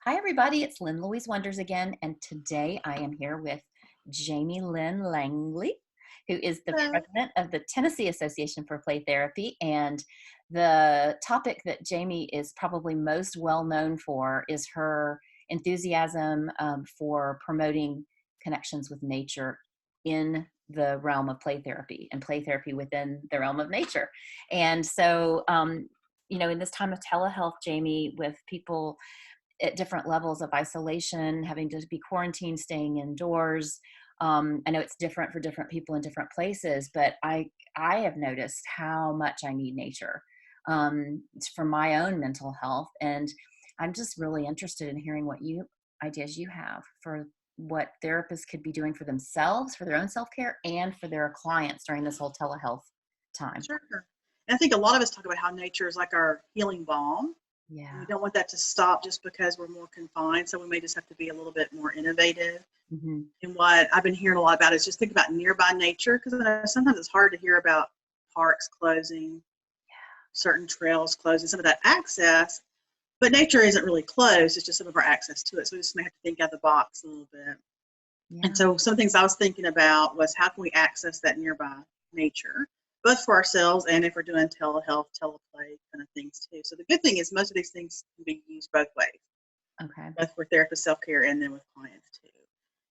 Hi, everybody. It's Lynn Louise Wonders again, and today I am here with Jamie Lynn Langley, who is the Hello. president of the Tennessee Association for Play Therapy. And the topic that Jamie is probably most well known for is her enthusiasm for promoting connections with nature in the realm of play therapy and play therapy within the realm of nature. And so, in this time of telehealth, Jamie, with people at different levels of isolation, having to be quarantined, staying indoors. I know it's different for different people in different places, but I have noticed how much I need nature for my own mental health, and I'm just really interested in hearing what ideas you have for what therapists could be doing for themselves, for their own self care, and for their clients during this whole telehealth time. Sure. And I think a lot of us talk about how nature is like our healing balm. And we Yeah. don't want that to stop just because we're more confined. So we may just have to be a little bit more innovative. Hmm. And what I've been hearing a lot about is just think about nearby nature, because I know sometimes it's hard to hear about parks closing, certain trails closing, some of that access. But nature isn't really closed, it's just some of our access to it. So we just may have to think out of the box a little bit. And Yeah. so some things I was thinking about was how can we access that nearby nature, both for ourselves and if we're doing telehealth, teleplay kind of things too. So the good thing is most of these things can be used both ways, Okay. both for therapist self-care and then with clients too.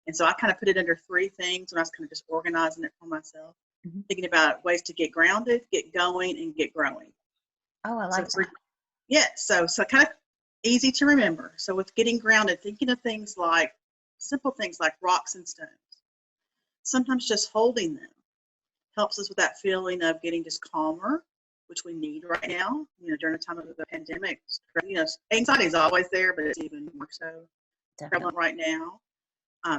And so I kind of put it under three things when I was kind of just organizing it for myself, Hmm. thinking about ways to get grounded, get going, and get growing. Oh, I So like for that. yeah, so kind of easy to remember. So with getting grounded, thinking of things like simple things like rocks and stones. Sometimes just holding them helps us with that feeling of getting just calmer, which we need right now, during the time of the pandemic. Anxiety is always there, but it's even more so Definitely. prevalent right now.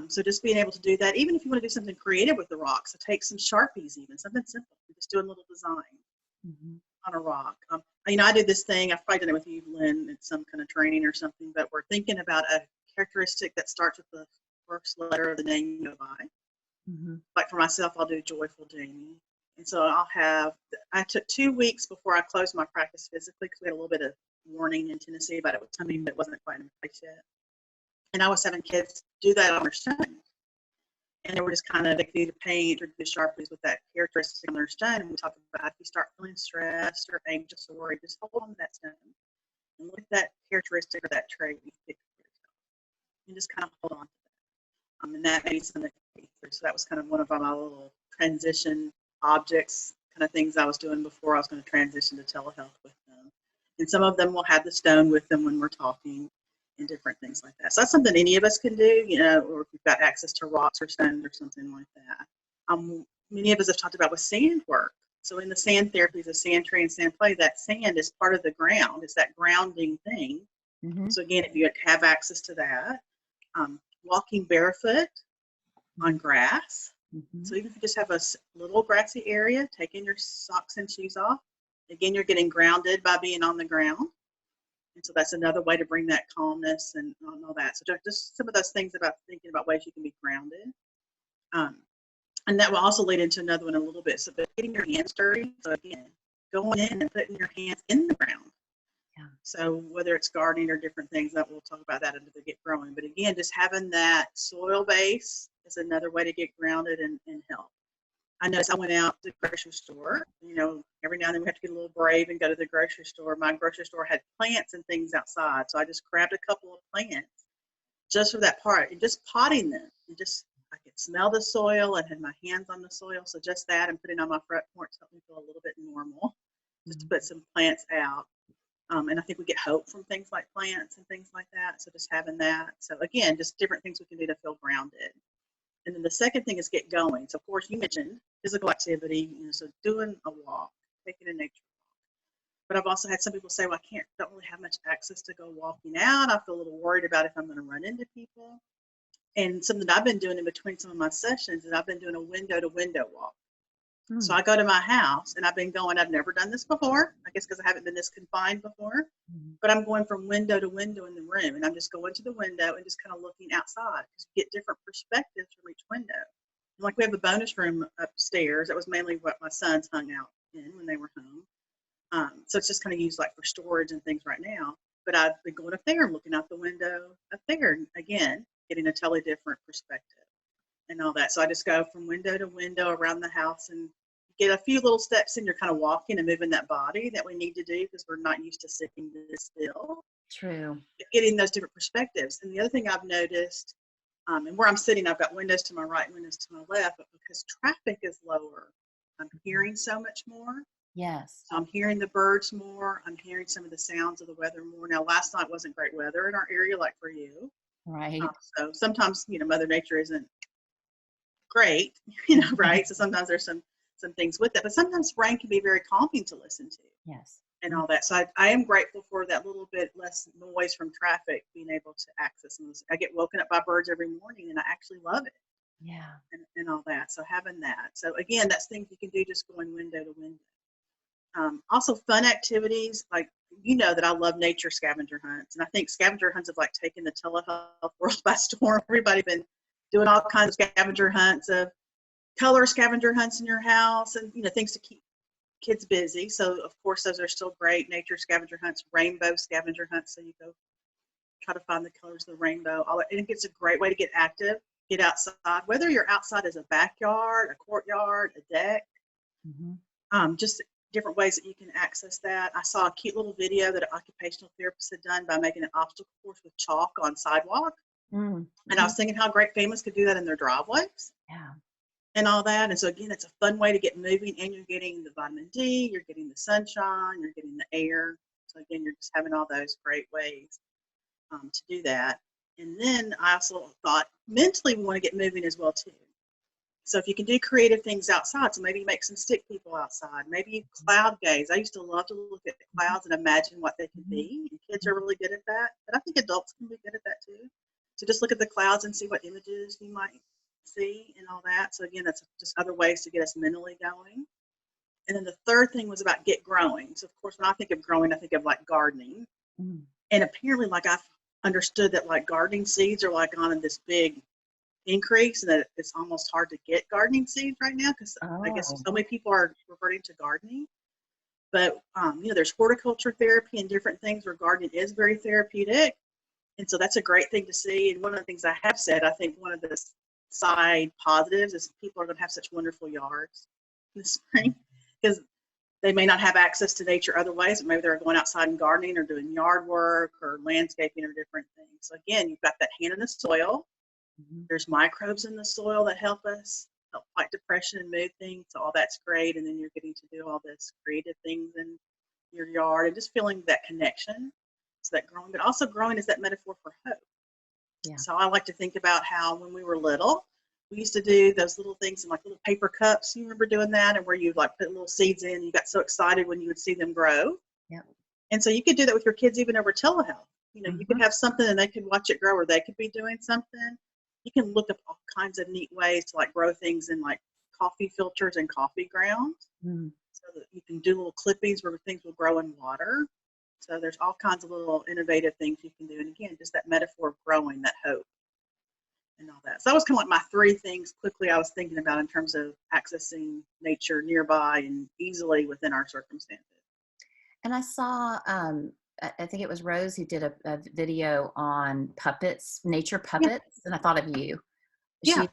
So just being able to do that, even if you want to do something creative with the rocks, so take some Sharpies, even something simple, just do a little design Hmm. on a rock. I did this thing, I've probably done it with you, Lynn, in some kind of training or something, but we're thinking about a characteristic that starts with the first letter of the name you go by. Hmm. Like for myself, I'll do Joyful Jamie. And so I took 2 weeks before I closed my practice physically because we had a little bit of warning in Tennessee about it was coming, but it wasn't quite in place yet. And I was having kids do that on their stone. And they were just kind of, they could either paint or do Sharpies with that characteristic on their stone. And we talked about if you start feeling stressed or anxious or worried, just hold on to that stone and look at that characteristic or that trait you picked for yourself. And just kind of hold on to that. And that made something. So that was kind of one of my little transition objects, kind of things I was doing before I was going to transition to telehealth with them. And some of them will have the stone with them when we're talking and different things like that. So that's something any of us can do, or if you've got access to rocks or stones or something like that. Many of us have talked about with sand work. So in the sand therapies of sand tray and sand play, that sand is part of the ground. It's that grounding thing. Hmm. So again, if you have access to that, walking barefoot on grass. Hmm. So even if you just have a little grassy area, taking your socks and shoes off, again, you're getting grounded by being on the ground. And so that's another way to bring that calmness and all that. So just some of those things about thinking about ways you can be grounded. Um, and that will also lead into another one a little bit. So getting your hands dirty. So again, going in and putting your hands in the ground. Yeah. So whether it's gardening or different things, that we'll talk about that as they get growing. But again, just having that soil base is another way to get grounded and help. I noticed I went out to the grocery store. Every now and then we have to get a little brave and go to the grocery store. My grocery store had plants and things outside, so I just grabbed a couple of plants just for that part and just potting them. And just I could smell the soil and had my hands on the soil, so just that and putting on my front porch helped me feel a little bit normal. Just to Mhm. put some plants out. And I think we get hope from things like plants and things like that. So just having that. So again, just different things we can do to feel grounded. And then the second thing is get going. So of course you mentioned physical activity, so doing a walk, taking a nature walk. But I've also had some people say, well, don't really have much access to go walking out. I feel a little worried about if I'm going to run into people. And something that I've been doing in between some of my sessions is I've been doing a window to window walk. So Mm. I go to my house and I've been going, I've never done this before, I guess because I haven't been this confined before, Mhm. but I'm going from window to window in the room and I'm just going to the window and just kind of looking outside because you get different perspectives from each window. And like we have a bonus room upstairs. That was mainly what my sons hung out in when they were home. So it's just kind of used like for storage and things right now. but I've been going up there and looking out the window up there, and again, getting a totally different perspective and all that. So I just go from window to window around the house and get a few little steps in. You're kind of walking and moving that body that we need to do because we're not used to sitting this still. True. Getting those different perspectives. And the other thing I've noticed, and where I'm sitting, I've got windows to my right and windows to my left, but because traffic is lower, I'm hearing so much more. Yes. So I'm hearing the birds more. I'm hearing some of the sounds of the weather more. Now, last night wasn't great weather in our area, like for you. Right. So sometimes, Mother Nature isn't great, right? So sometimes there's some things with that, but sometimes rain can be very calming to listen to. Yes. And all that. So I am grateful for that little bit less noise from traffic, being able to access those. I get woken up by birds every morning and I actually love it. Yeah. And all that. So having that. So again, that's things you can do just going window to window. Also fun activities, like, that I love nature scavenger hunts. And I think scavenger hunts have like taken the telehealth world by storm. Everybody's been doing all kinds of scavenger hunts, of color scavenger hunts in your house, and things to keep kids busy. So of course those are still great. Nature scavenger hunts, rainbow scavenger hunts. So you go try to find the colors of the rainbow. And it's a great way to get active, get outside, whether you're outside as a backyard, a courtyard, a deck, just different ways that you can access that. I saw a cute little video that an occupational therapist had done by making an obstacle course with chalk on sidewalk. And I was thinking how great families could do that in their driveways. Yeah. And all that. And so again, it's a fun way to get moving, and you're getting the vitamin D, you're getting the sunshine, you're getting the air. So again, you're just having all those great ways to do that. And then I also thought mentally we want to get moving as well too. So if you can do creative things outside, so maybe you make some stick people outside, maybe you cloud gaze. I used to love to look at clouds and imagine what they could be. And kids are really good at that, but I think adults can be good at that too. So just look at the clouds and see what images you might see and all that. So again, that's just other ways to get us mentally going. And then the third thing was about get growing. So of course, when I think of growing, I think of like gardening. And apparently, like, I've understood that like gardening seeds are like on this big increase, and that it's almost hard to get gardening seeds right now because I guess so many people are reverting to gardening. But there's horticulture therapy and different things where gardening is very therapeutic. And so that's a great thing to see. And one of the things I have said, I think one of the side positives is people are going to have such wonderful yards in the spring because they may not have access to nature other ways, but maybe they're going outside and gardening or doing yard work or landscaping or different things. So again, you've got that hand in the soil. There's microbes in the soil that help fight depression and mood things. So all that's great. And then you're getting to do all this creative things in your yard and just feeling that connection. So that growing, but also growing is that metaphor for hope. Yeah. So I like to think about how when we were little, we used to do those little things in like little paper cups. You remember doing that? And where you like put little seeds in, you got so excited when you would see them grow. Yeah. And so you could do that with your kids even over telehealth. You could have something and they could watch it grow, or they could be doing something. You can look up all kinds of neat ways to like grow things in like coffee filters and coffee grounds. So that you can do little clippings where things will grow in water. So there's all kinds of little innovative things you can do. And again, just that metaphor of growing, that hope and all that. So that was kind of like my three things quickly I was thinking about in terms of accessing nature nearby and easily within our circumstances. And I saw, I think it was Rose who did a video on puppets, nature puppets, and I thought of you. Yeah.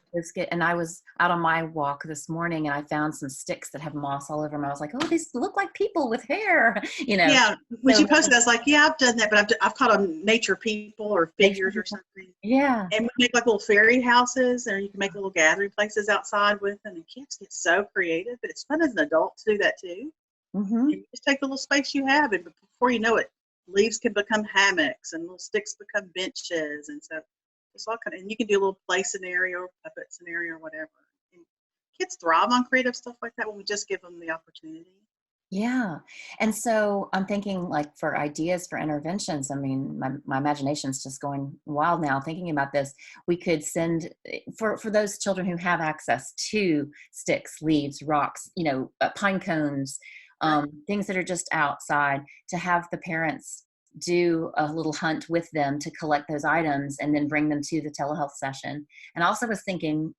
And I was out on my walk this morning and I found some sticks that have moss all over them. I was like, oh, these look like people with hair, Yeah. When she posted, I was like, yeah, I've done that, but I've caught on nature people or figures or something. Yeah. And we make like little fairy houses, or you can make little gathering places outside with them. And kids get so creative, but it's fun as an adult to do that too. And you just take the little space you have, and before you know it, leaves can become hammocks and little sticks become benches. And so it's all kind of, and you can do a little play scenario or puppet scenario or whatever. And kids thrive on creative stuff like that when we just give them the opportunity. Yeah. And so I'm thinking like for ideas for interventions, I mean, my imagination's just going wild now thinking about this. We could send for those children who have access to sticks, leaves, rocks, pine cones, things that are just outside, to have the parents do a little hunt with them to collect those items and then bring them to the telehealth session. And I also was thinking,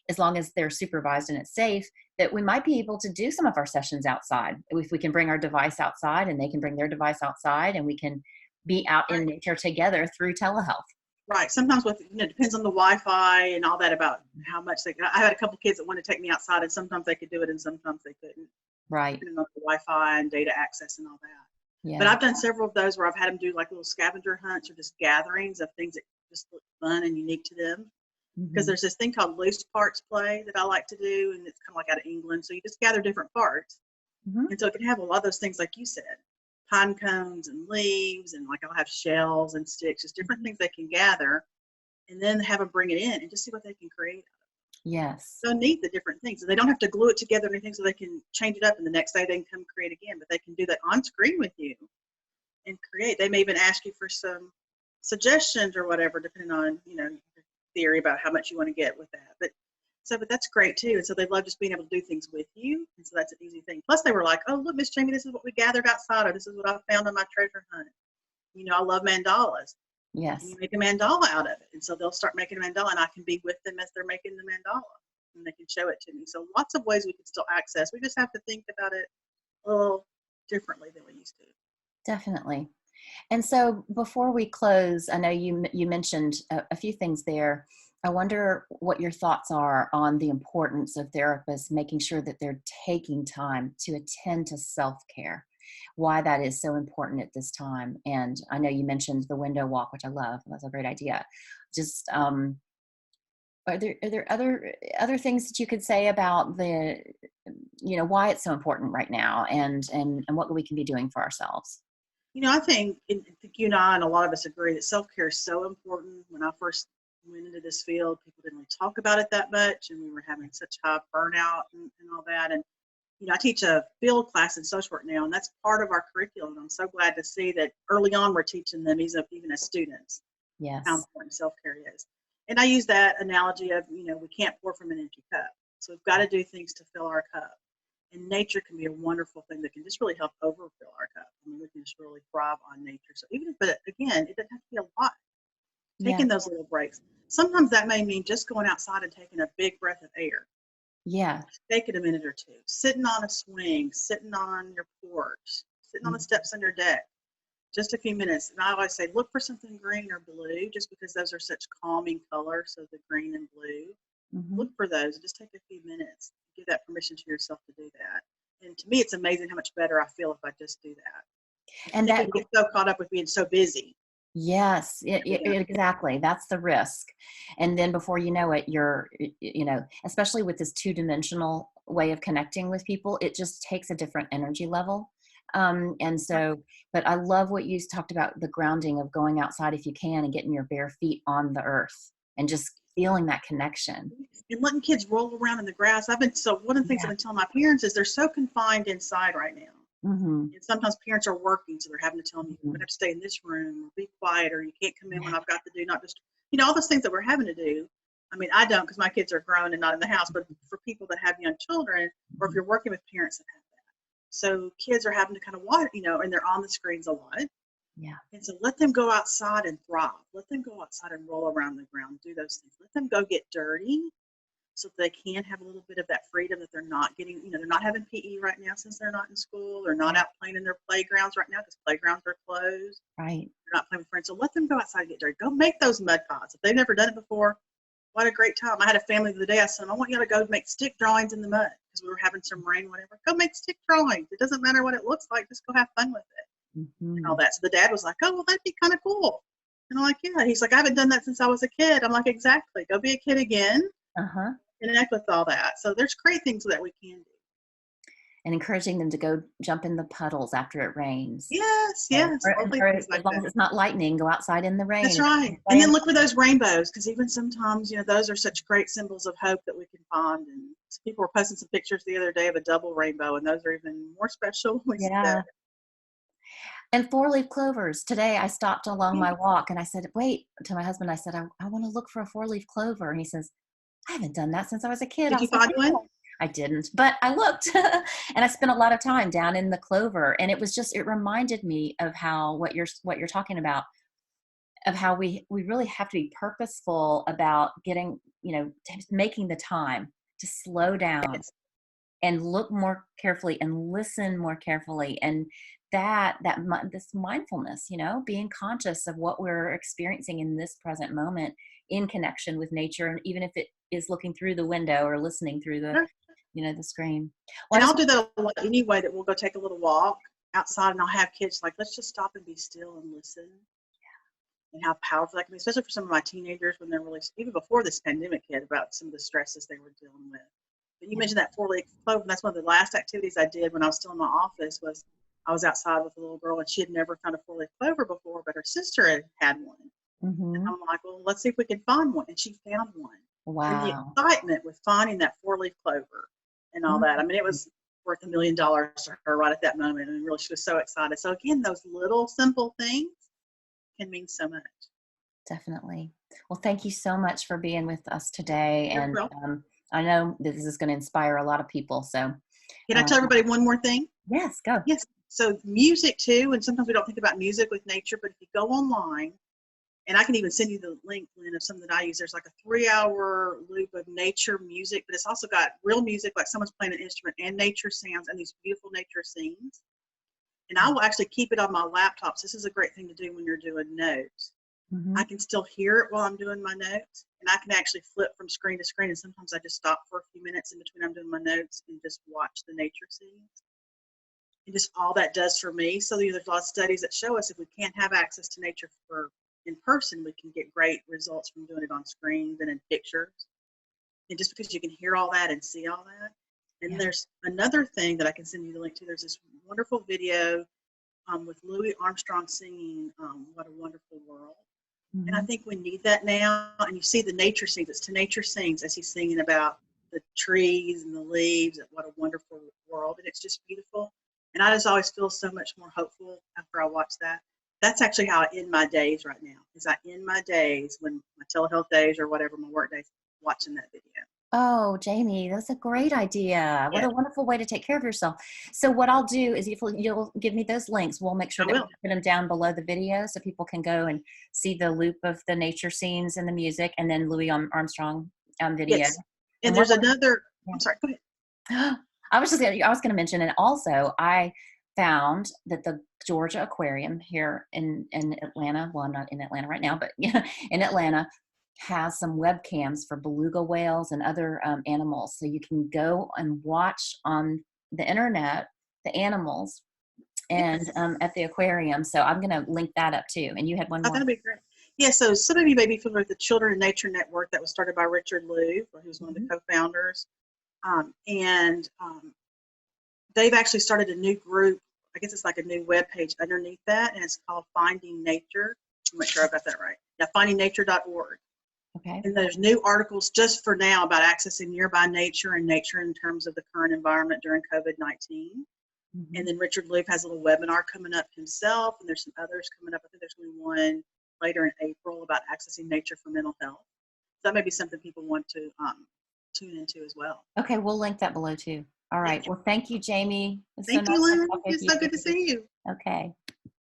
as long as they're supervised and it's safe, that we might be able to do some of our sessions outside. If we can bring our device outside and they can bring their device outside, and we can be out in Right. nature together through telehealth. Right. Sometimes with, it depends on the Wi-Fi and all that about how much I had a couple kids that wanted to take me outside, and sometimes they could do it and sometimes they couldn't, Right. depending on the Wi-Fi and data access and all that. But Yeah. I've done several of those where I've had them do like little scavenger hunts or just gatherings of things that just look fun and unique to them. Because Hmm. there's this thing called loose parts play that I like to do, and it's kind of like out of England. So you just gather different parts. Hmm. And so it can have a lot of those things, like you said, pine cones and leaves, and like I'll have shells and sticks, just different things they can gather, and then have them bring it in and just see what they can create. Yes. So neat, the different things. So they don't have to glue it together or anything, so they can change it up, and the next day they can come create again. But they can do that on screen with you and create. They may even ask you for some suggestions or whatever, depending on, theory about how much you want to get with that. But that's great too. And so they love just being able to do things with you. And so that's an easy thing. Plus they were like, oh, look, Miss Jamie, this is what we gathered outside, or this is what I found on my treasure hunt. I love mandalas. Can Yes. you make a mandala out of it? And so they'll start making a mandala, and I can be with them as they're making the mandala, and they can show it to me. So lots of ways we can still access. We just have to think about it a little differently than we used to. Definitely. And so before we close, I know you mentioned a few things there. I wonder what your thoughts are on the importance of therapists making sure that they're taking time to attend to self-care, why that is so important at this time. And I know you mentioned the window walk, which I love. That's a great idea. Just are there other things that you could say about the why it's so important right now, and what we can be doing for ourselves? I think you and I and a lot of us agree that self-care is so important. When I first went into this field, people didn't really talk about it that much, and we were having such high burnout and all that. And I teach a field class in social work now, and that's part of our curriculum. I'm so glad to see that early on we're teaching them, even as students, how Yes. important self-care is. And I use that analogy of, we can't pour from an empty cup. So we've got to do things to fill our cup. And nature can be a wonderful thing that can just really help overfill our cup. I mean, we can just really thrive on nature. So even if, but again, it doesn't have to be a lot. Yeah. Taking those little breaks. Sometimes that may mean just going outside and taking a big breath of air. Yeah. Take it a minute or two. Sitting on a swing, sitting on your porch, sitting on the steps on your deck. Just a few minutes. And I always say, look for something green or blue, just because those are such calming colors. So the green and blue, Mm-hmm. look for those and just take a few minutes. Give that permission to yourself to do that. And to me, it's amazing how much better I feel if I just do that. I And think that, we get so caught up with being so busy. yes, Yeah. exactly. That's the risk. And then before you know it, especially with this two-dimensional way of connecting with people, it just takes a different energy level. And so, but I love what you talked about, the grounding of going outside if you can and getting your bare feet on the earth and just feeling that connection. And letting kids roll around in the grass. One of the things I've Yeah. been telling my parents is they're so confined inside right now. Mm-hmm. And sometimes parents are working, so they're having to tell them, you're Mm-hmm. going to have to stay in this room, or be quiet, or you can't come in when Yeah. I've got to do, not just, all those things that we're having to do. I mean, I don't, because my kids are grown and not in the house, but for people that have young children, or if you're working with parents that have that. So kids are having to kind of watch, and they're on the screens a lot. Yeah. And so let them go outside and thrive. Let them go outside and roll around the ground, do those things. Let them go get dirty, so they can have a little bit of that freedom that they're not getting. They're not having PE right now since they're not in school. They're not Right. out playing in their playgrounds right now because playgrounds are closed. Right. They're not playing with friends. So let them go outside and get dirty. Go make those mud pies. If they've never done it before, what a great time. I had a family the other day. I said, I want you to go make stick drawings in the mud because we were having some rain, whatever. Go make stick drawings. It doesn't matter what it looks like. Just go have fun with it and Mm-hmm. all that. So the dad was like, oh, well, that'd be kind of cool. And I'm like, yeah. He's like, I haven't done that since I was a kid. I'm like, exactly. Go be a kid again. Uh-huh. Connect with all that. So there's great things that we can do. And encouraging them to go jump in the puddles after it rains. Yes, So, yes, lovely or things as like long as that. it's not lightning, go outside in the rain That's and right. play And in then the look for those rainbows, because even sometimes, those are such great symbols of hope that we can find. And some people were posting some pictures the other day of a double rainbow, and those are even more special when we see that. yeah. And four-leaf clovers. Today I stopped along Yeah. my walk and I said, wait, to my husband, I said, I want to look for a four-leaf clover. And he says, I haven't done that since I was a kid. I Did you was like, find yeah. one? I didn't, but I looked and I spent a lot of time down in the clover. And it reminded me of how, what you're talking about, of how we really have to be purposeful about getting, just making the time to slow down Yes. and look more carefully and listen more carefully and this mindfulness, being conscious of what we're experiencing in this present moment in connection with nature, and even if it is looking through the window or listening through the screen. Well, And I'll do that a lot anyway, that we'll go take a little walk outside, and I'll have kids like, let's just stop and be still and listen. And how powerful that can be, especially for some of my teenagers when they're really, even before this pandemic hit, about some of the stresses they were dealing with. But you mentioned that 4-leaf clover, and that's one of the last activities I did when I was still in my office. Was I was outside with a little girl, and she had never found a 4-leaf clover before, but her sister had one. And I'm like, well, let's see if we can find one. And she found one. And the Wow. excitement with finding that 4-leaf clover and all that, I mean, it was worth $1 million to her right at that moment. And really, she was so excited. So again, those little simple things can mean so much. Definitely. Well, thank you so much for being with us today. You're And welcome. I know this is going to inspire a lot of people. So, Can I tell everybody one more thing? yes, go. Yes. So music too, and sometimes we don't think about music with nature, but if you go online, and I can even send you the link, Lynn, of something that I use. There's like a 3-hour loop of nature music, but it's also got real music, like someone's playing an instrument, and nature sounds, and these beautiful nature scenes. And I will actually keep it on my laptop. So this is a great thing to do when you're doing notes. I can still hear it while I'm doing my notes, and I can actually flip from screen to screen. And sometimes I just stop for a few minutes in between I'm doing my notes and just watch the nature scenes. And just all that does for me. So there's a lot of studies that show us if we can't have access to nature in person, we can get great results from doing it on screens and in pictures. And just because you can hear all that and see all that. And there's another thing that I can send you the link to. There's this wonderful video with Louis Armstrong singing What a Wonderful World. And I think we need that now. And you see the nature scenes. It's To Nature Sings as he's singing about the trees and the leaves and what a wonderful world. And it's just beautiful. And I just always feel so much more hopeful after I watch that. That's actually how I end my days right now. Is I end my days, when my telehealth days or whatever, my work days, watching that video. Oh, Jamie, that's a great idea. What Yeah, a wonderful way to take care of yourself. So what I'll do is if you'll give me those links, we'll make sure I that we will. put them down below the video so people can go and see the loop of the nature scenes and the music, and then Louis Armstrong video. Yes. And And what there's another, yeah. I'm sorry, go ahead. I was going to mention, and also I found that the Georgia Aquarium here in Atlanta, well, I'm not in Atlanta right now, but yeah, in Atlanta, has some webcams for beluga whales and other animals. So you can go and watch on the internet the animals and Yes. at the aquarium. So I'm going to link that up too. And you had one Oh, more. that'd be great. Yeah, so some of you may be familiar with the Children in Nature Network that was started by Richard Louv, who's one of the co-founders. And they've actually started a new group. I guess it's like a new web page underneath that, and it's called Finding Nature. I'll make sure I got that right. Yeah, findingnature.org. Okay. And there's new articles just for now about accessing nearby nature and nature in terms of the current environment during COVID-19. And then Richard Louv has a little webinar coming up himself, and there's some others coming up. I think there's going to be one later in April about accessing nature for mental health. So that may be something people want to tune into as well. Okay, we'll link that below too. All right. Well, thank you, Jamie. It's so Thank nice you, to Lynn. talk with It's you. so good to see you. Okay.